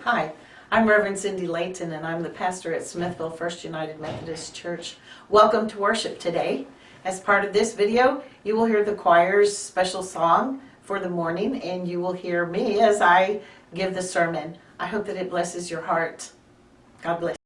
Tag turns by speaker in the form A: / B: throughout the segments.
A: Hi, I'm Reverend Cindy Layton, and I'm the pastor at Smithville First United Methodist Church. Welcome to worship today. As part of this video, you will hear the choir's special song for the morning, and you will hear me as I give the sermon. I hope that it blesses your heart. God bless.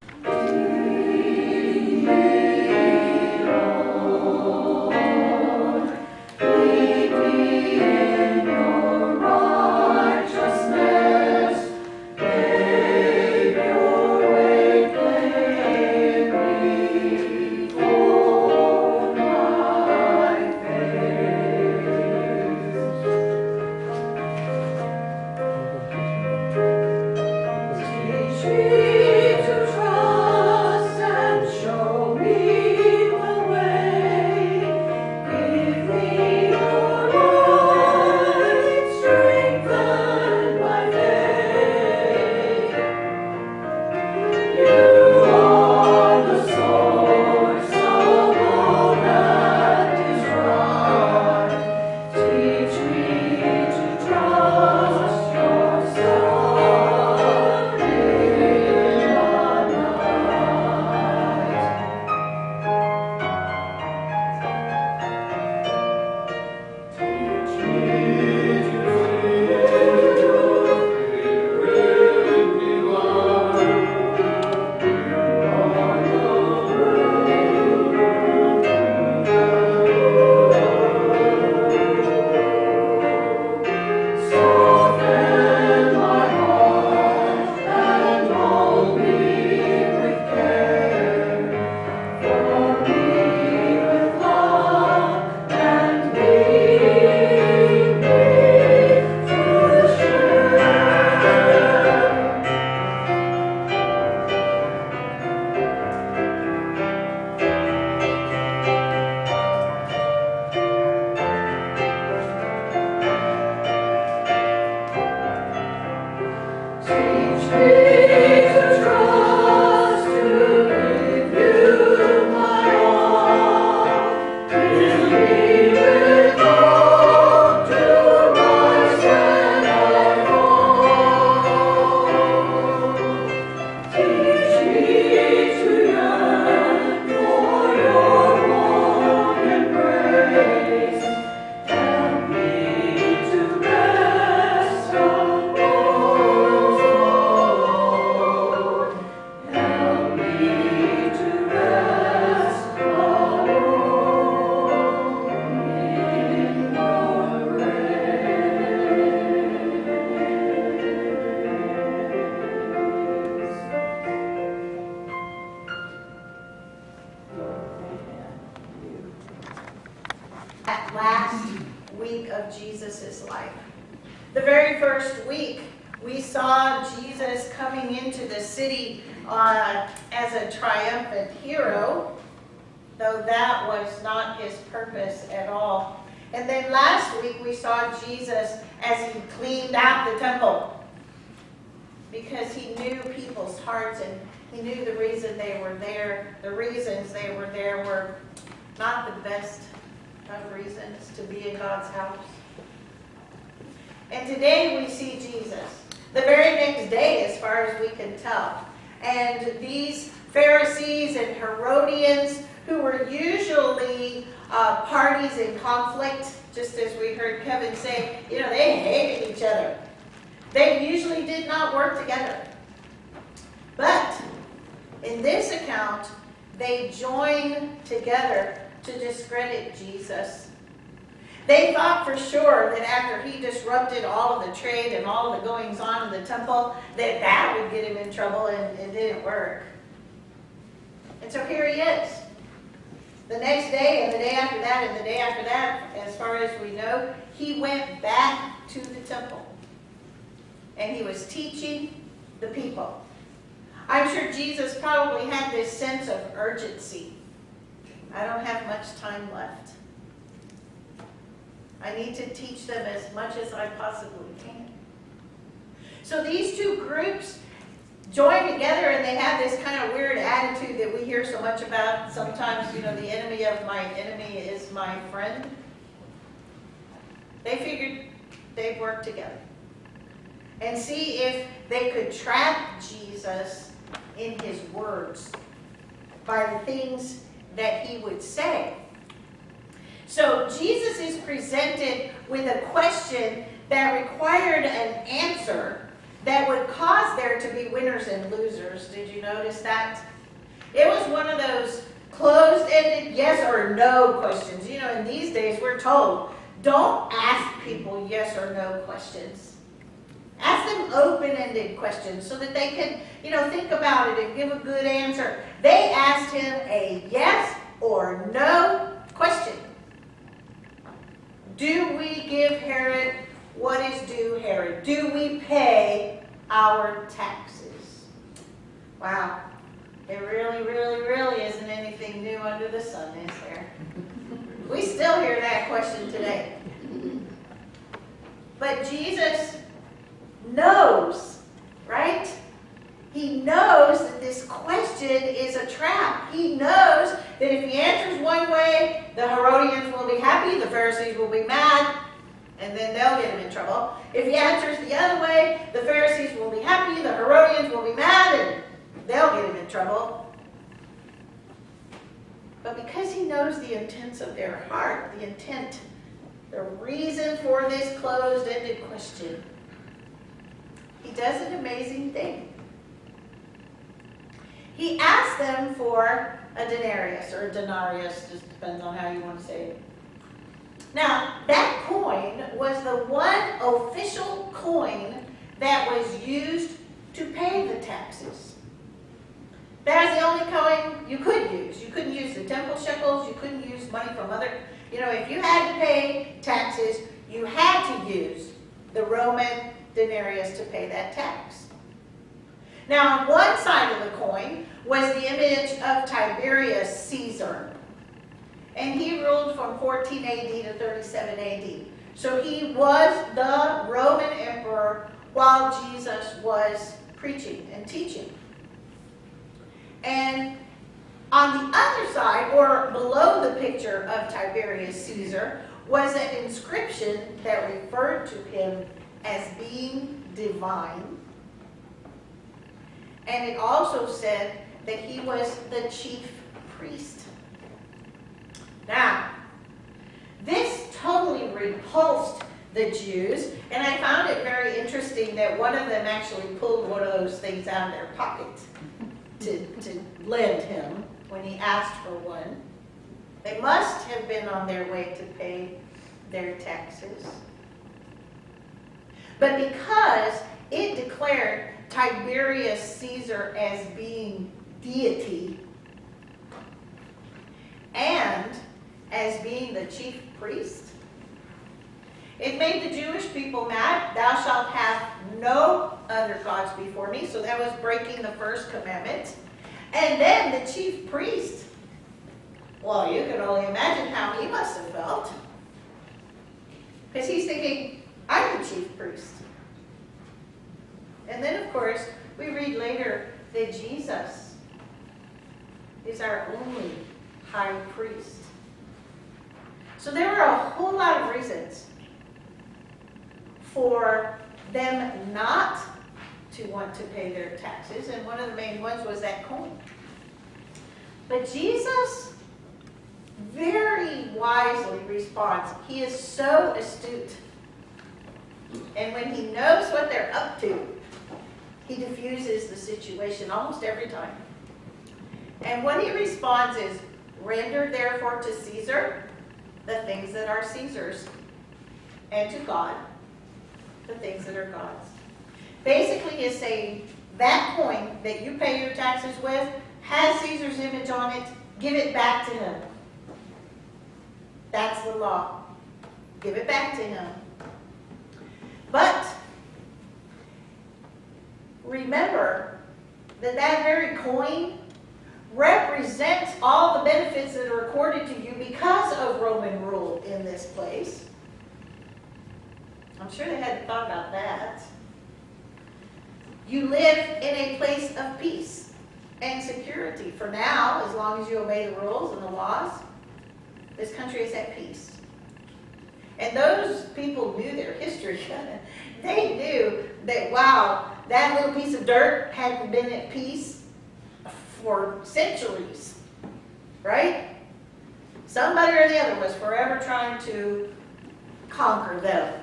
A: Last week of Jesus' life. The very first week, we saw Jesus coming into the city as a triumphant hero, though that was not his purpose at all. And then last week, we saw Jesus as he cleaned out the temple, because he knew people's hearts and he knew the reason they were there. The reasons they were there were not the best of reasons to be in God's house. And today we see Jesus, the very next day as far as we can tell. And these Pharisees and Herodians, who were usually parties in conflict, just as we heard Kevin say, they hated each other. They usually did not work together. But in this account, they joined together to discredit Jesus. They thought for sure that after he disrupted all of the trade and all of the goings on in the temple, that would get him in trouble, and it didn't work. And so here he is. The next day, and the day after that, and the day after that, as far as we know, he went back to the temple. And he was teaching the people. I'm sure Jesus probably had this sense of urgency. I don't have much time left. I need to teach them as much as I possibly can. So these two groups join together, and they have this kind of weird attitude that we hear so much about sometimes, the enemy of my enemy is my friend. They figured they'd work together. and see if they could trap Jesus in his words by the things that he would say. So Jesus is presented with a question that required an answer that would cause there to be winners and losers. Did you notice that? It was one of those closed-ended yes or no questions. You know, in these days we're told, don't ask people yes or no questions. Ask them open-ended questions so that they can, think about it and give a good answer. They asked him a yes or no question. Do we give Herod what is due Herod? Do we pay our taxes? Wow. There really, really, really isn't anything new under the sun, is there? We still hear that question today. But Jesus knows, right? He knows that this question is a trap. He knows that if he answers one way, the Herodians will be happy, the Pharisees will be mad, and then they'll get him in trouble. If he answers the other way, the Pharisees will be happy, the Herodians will be mad, and they'll get him in trouble. But because he knows the intents of their heart, the reason for this closed-ended question, he does an amazing thing. He asks them for a denarius, or a denarius, just depends on how you want to say it. Now, that coin was the one official coin that was used to pay the taxes. That's the only coin you could use. You couldn't use the temple shekels. You couldn't use money from other. If you had to pay taxes, you had to use the Roman denarius to pay that tax. Now, on one side of the coin was the image of Tiberius Caesar. And he ruled from 14 AD to 37 AD. So he was the Roman emperor while Jesus was preaching and teaching. And on the other side, or below the picture of Tiberius Caesar, was an inscription that referred to him as being divine. And it also said that he was the chief priest. Now, this totally repulsed the Jews, and I found it very interesting that one of them actually pulled one of those things out of their pocket to lend him when he asked for one. They must have been on their way to pay their taxes. But because it declared Tiberius Caesar as being deity and as being the chief priest, it made the Jewish people mad. Thou shalt have no other gods before me. So that was breaking the first commandment. And then the chief priest, well, you can only imagine how he must have felt. Because he's thinking, I'm the chief priest. And then, of course, we read later that Jesus is our only high priest. So there were a whole lot of reasons for them not to want to pay their taxes, and one of the main ones was that coin. But Jesus very wisely responds. He is so astute. And when he knows what they're up to, he diffuses the situation almost every time. And what he responds is, render therefore to Caesar the things that are Caesar's, and to God the things that are God's. Basically, he's saying that coin that you pay your taxes with has Caesar's image on it. Give it back to him. That's the law. Give it back to him. But remember that that very coin represents all the benefits that are accorded to you because of Roman rule in this place. I'm sure they hadn't thought about that. You live in a place of peace and security. For now, as long as you obey the rules and the laws, this country is at peace. And those people knew their history. They knew that, wow, that little piece of dirt hadn't been at peace for centuries, right? Somebody or the other was forever trying to conquer them.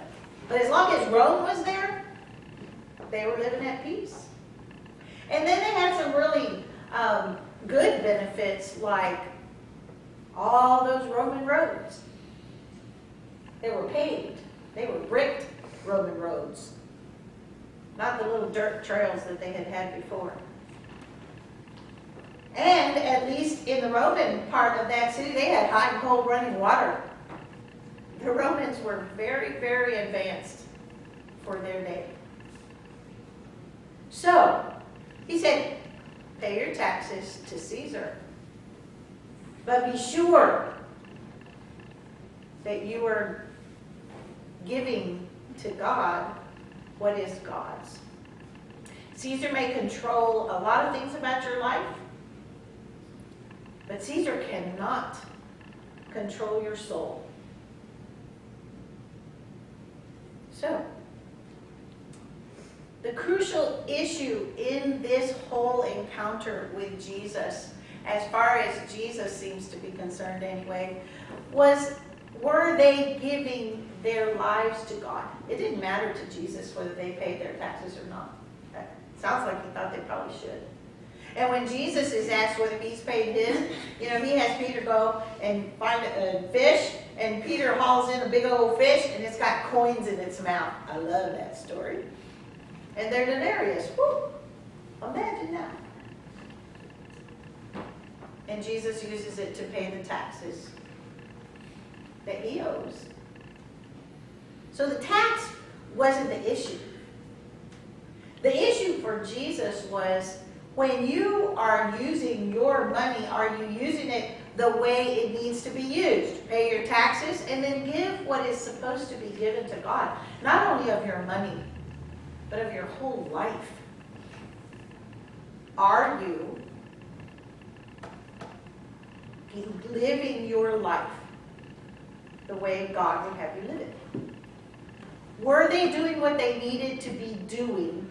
A: But as long as Rome was there, they were living at peace. And then they had some really good benefits, like all those Roman roads. They were paved. They were bricked Roman roads. Not the little dirt trails that they had had before. And at least in the Roman part of that city, they had hot and cold running water. The Romans were very, very advanced for their day. So, he said, pay your taxes to Caesar. But be sure that you are giving to God what is God's. Caesar may control a lot of things about your life, but Caesar cannot control your soul. So, the crucial issue in this whole encounter with Jesus, as far as Jesus seems to be concerned anyway, was, were they giving their lives to God? It didn't matter to Jesus whether they paid their taxes or not. That sounds like he thought they probably should. And when Jesus is asked whether he's paid his, he has Peter go and find a fish, and Peter hauls in a big old fish, and it's got coins in its mouth. I love that story. And they're denarius. Woo! Imagine that. And Jesus uses it to pay the taxes that he owes. So the tax wasn't the issue. The issue for Jesus was, when you are using your money, are you using it the way it needs to be used? Pay your taxes and then give what is supposed to be given to God. Not only of your money, but of your whole life. Are you living your life the way God would have you live it? Were they doing what they needed to be doing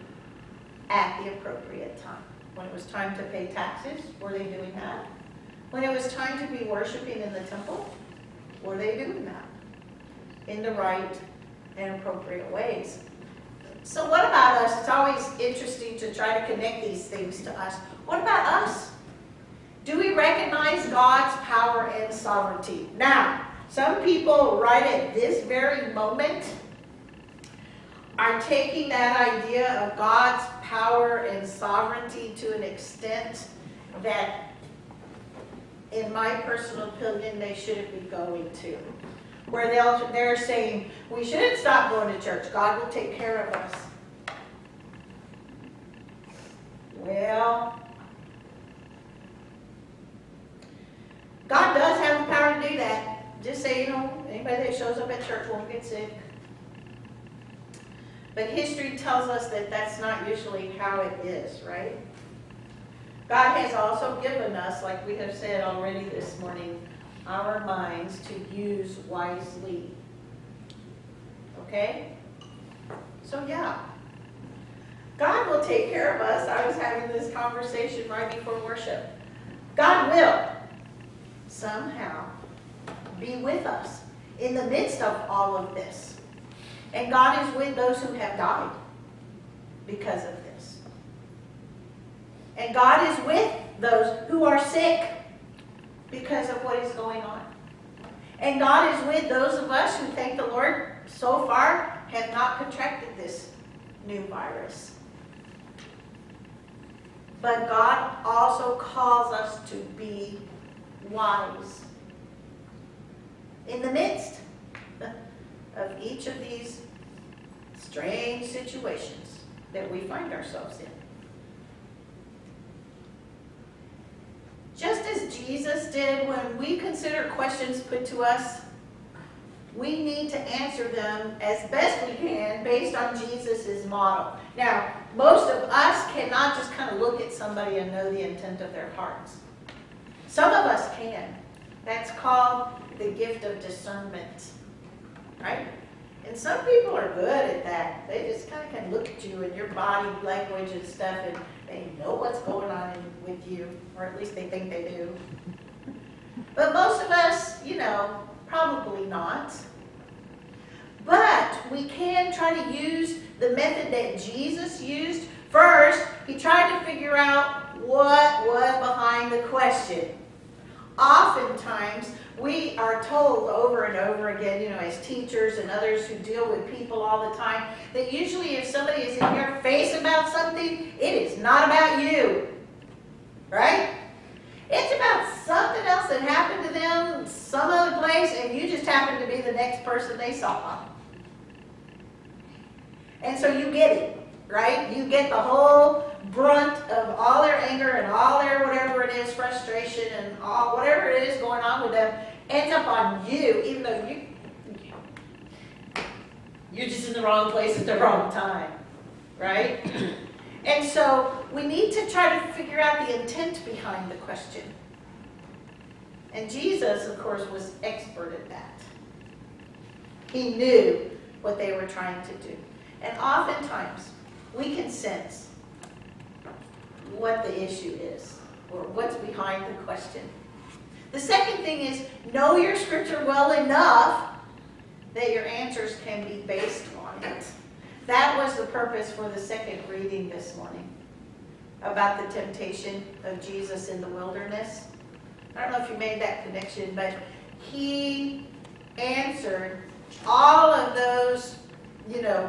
A: at the appropriate time? When it was time to pay taxes, were they doing that? When it was time to be worshiping in the temple, were they doing that in the right and appropriate ways? So what about us? It's always interesting to try to connect these things to us. What about us? Do we recognize God's power and sovereignty? Now, some people right at this very moment are taking that idea of God's power and sovereignty to an extent that, in my personal opinion, they shouldn't be going to. Where they're saying, we shouldn't stop going to church. God will take care of us. Well, God does have the power to do that. Just say, anybody that shows up at church won't get sick. But history tells us that that's not usually how it is, right? God has also given us, like we have said already this morning, our minds to use wisely. Okay? So yeah, God will take care of us. I was having this conversation right before worship. God will somehow be with us in the midst of all of this. And God is with those who have died because of this. And God is with those who are sick because of what is going on. And God is with those of us who, thank the Lord, so far have not contracted this new virus. But God also calls us to be wise in the midst of each of these strange situations that we find ourselves in. Just as Jesus did when we consider questions put to us, we need to answer them as best we can based on Jesus' model. Now, most of us cannot just kind of look at somebody and know the intent of their hearts. Some of us can. That's called the gift of discernment, right? And some people are good at that. They just kind of can look at you and your body language and stuff, and they know what's going on with you, or at least they think they do. But most of us, probably not. But we can try to use the method that Jesus used. First, he tried to figure out what was behind the question. Oftentimes, we are told over and over again, as teachers and others who deal with people all the time, that usually if somebody is in your face about something, it is not about you. Right? It's about something else that happened to them some other place, and you just happen to be the next person they saw. And so you get it, right? You get the whole brunt of all their anger and all their whatever it is, frustration and all whatever it is going on with them ends up on you, even though you're just in the wrong place at the wrong time, right? And so we need to try to figure out the intent behind the question. And Jesus, of course, was expert at that. He knew what they were trying to do. And oftentimes, we can sense what the issue is, or what's behind the question. The second thing is, know your scripture well enough that your answers can be based on it. That was the purpose for the second reading this morning, about the temptation of Jesus in the wilderness. I don't know if you made that connection, but he answered all of those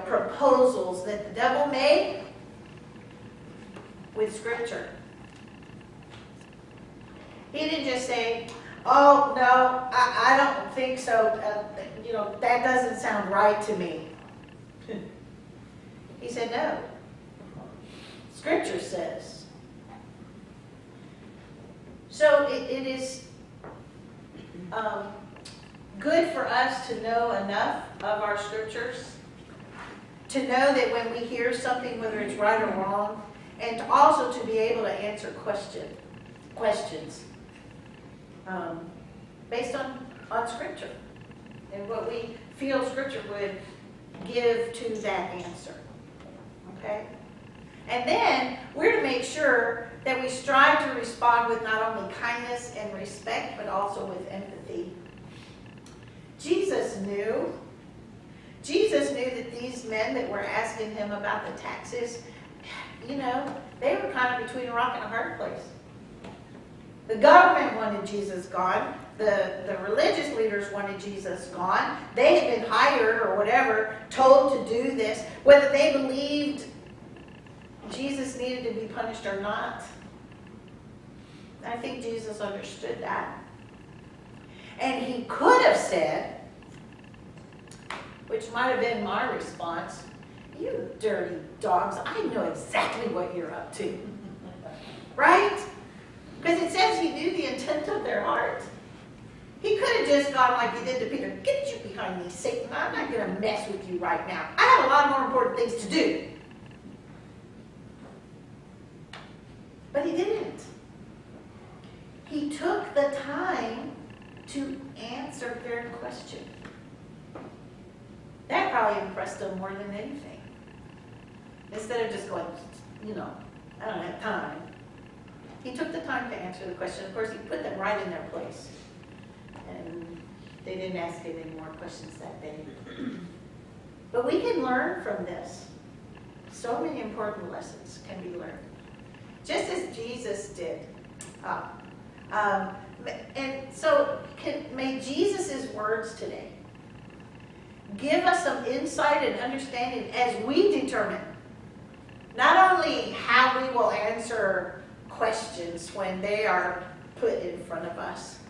A: proposals that the devil made with scripture. He didn't just say, oh, no, I don't think so. That doesn't sound right to me. He said, no. Scripture says. So it is good for us to know enough of our scriptures to know that when we hear something, whether it's right or wrong, and also to be able to answer questions based on Scripture and what we feel Scripture would give to that answer. Okay? And then we're to make sure that we strive to respond with not only kindness and respect, but also with empathy. Jesus knew that these men that were asking him about the taxes, they were kind of between a rock and a hard place. The government wanted Jesus gone. The religious leaders wanted Jesus gone. They had been hired or whatever, told to do this. Whether they believed Jesus needed to be punished or not, I think Jesus understood that. And he could have said, which might have been my response, you dirty dogs, I know exactly what you're up to. Right? Because it says he knew the intent of their heart. He could have just gone like he did to Peter, get you behind me, Satan. I'm not going to mess with you right now. I have a lot more important things to do. But he didn't. He took the time to answer their question. That probably impressed them more than anything. Instead of just going, I don't have time. He took the time to answer the question. Of course, he put them right in their place. And they didn't ask any more questions that day. But we can learn from this. So many important lessons can be learned. Just as Jesus did. And so may Jesus' words today give us some insight and understanding as we determine not only how we will answer questions when they are put in front of us,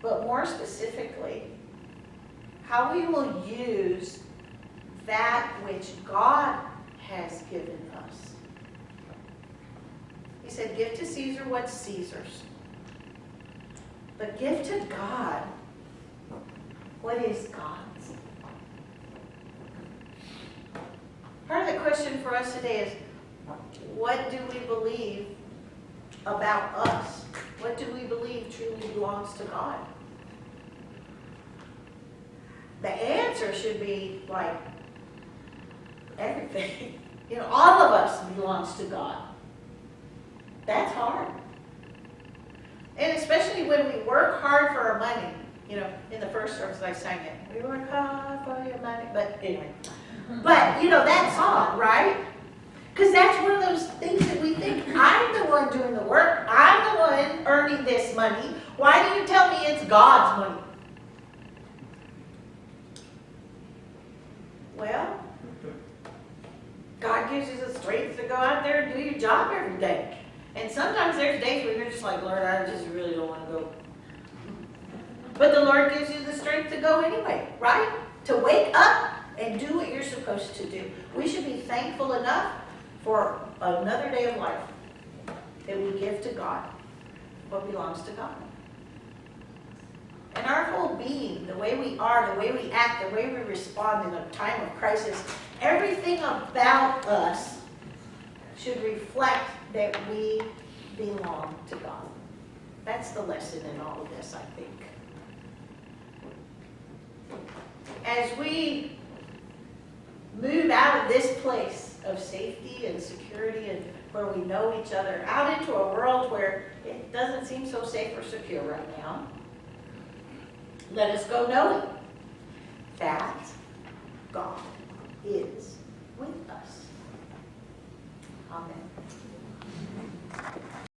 A: but more specifically, how we will use that which God has given us. He said, give to Caesar what's Caesar's, but give to God what is God's. Part of the question for us today is, what do we believe about us? What do we believe truly belongs to God? the answer should be like everything. You know, all of us belongs to God. That's hard. And especially when we work hard for our money. You know, in the first service I sang it. We work hard for your money. But anyway. But, you know, that song, right? Because that's one of those things that we think, I'm the one doing the work. I'm the one earning this money. Why do you tell me it's God's money? Well, God gives you the strength to go out there and do your job every day. And sometimes there's days where you're just like, Lord, I just really don't want to go. But the Lord gives you the strength to go anyway, right? To wake up and do what you're supposed to do. We should be thankful enough for another day of life that we give to God, what belongs to God. And our whole being, the way we are, the way we act, the way we respond in a time of crisis, everything about us should reflect that we belong to God. That's the lesson in all of this, I think. As we move out of this place of safety and security and where we know each other, out into a world where it doesn't seem so safe or secure right now, let us go knowing that God is with us. Amen.